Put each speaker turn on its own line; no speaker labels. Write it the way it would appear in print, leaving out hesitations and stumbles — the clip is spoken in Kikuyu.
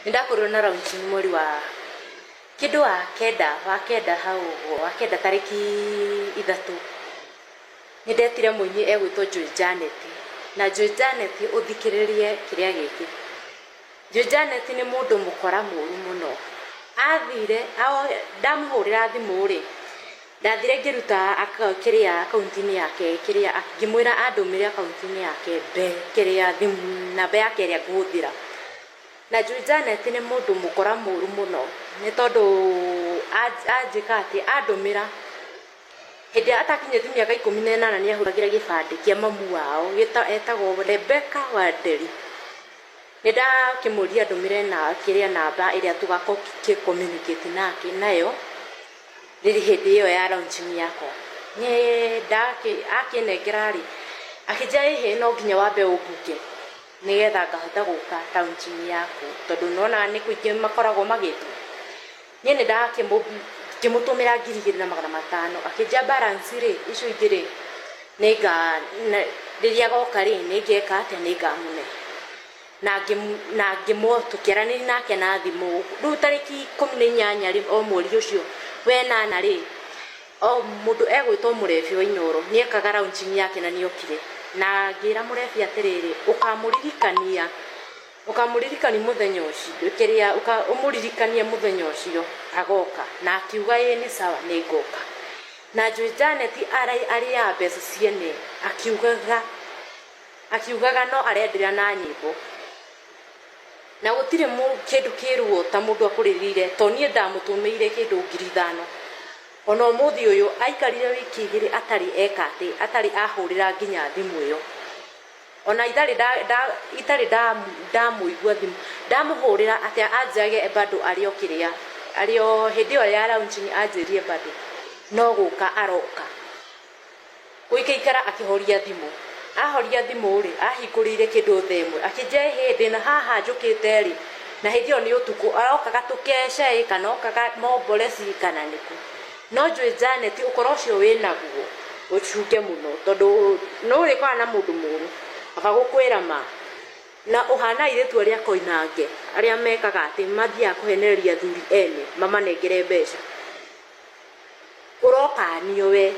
Ndakorwo na launch mweri wa kindu wa kenda hau wa kenda tariki 3 nindetire muinyi egwitwo Joy Janet na Joy Janet uthikiririe kiria giki. Joy Janet ni mundu mukora muru muno, athire ndamuhurira thimu ri ndathire ngiruta akiria akaunti-ini yake kiria ngimwira andumire akaunti-ini yake kiria thimu namba yake iria nguthira. Na Joy Janet ni mundu mukora muru muno ni tondu anjika ati andumira hindi atakinyete miaka 18 ni ahuragira gibande kia mamu wao etagwo Rebecca Wanderi. Nida kimuria andumire na kiria namba iria tugako communicate nake nayo riri hindi iyo ya launching yako ni akinengera ri akija ihe no nginya wambe ubuke nigetha ngahota guka launching yaku tondu nona ni kuingi makoragwo magitu. Nie ni kimutumira 2,500 akija balance ri icio igiri niga riria goka ri ningeka atia ningamune na ngimo tukirani nake na thimu riu tariki 18 ri o mweri ucio we nana ri o mundu egwitwo Murebi Wainoro ni ekaga launching yake na niokire na ngira Murebi atiriri ukamuririkani muthenya ucio kiria umuririkanie muthenya ucio agoka na akiuga ni sawa ni ngoka. Na Joy Janet ari ya mbeca ciene akiugaga no arendera na nyimbo na gutire kindu kiruo ta mundu akuririre to nie ndamutumeire kindu 5,000 ona muthi uyu aikarire wiki igiri atari ahurira nginya thimu iyo ona itari ndamuigua thimu ndamuhurira atia anjage bado ario hindi ya launching anjirie bado no guka aroka guikaikara akihoria thimu ahoria thimu ri ahingurire kindu themwe akije hindi na haha njukite ri na hindi yo ni utuku arokaga tukece kana okaga moboresi kana niku. No Joy Janet ukoro cio winaguo uchuke muno tondu no ri kwa na mundu muru akagukwira ma na uhana iretu aria koinange aria mekaga ati mathia kuhenereria thuri ene mamanengere mbeca uroka nio we.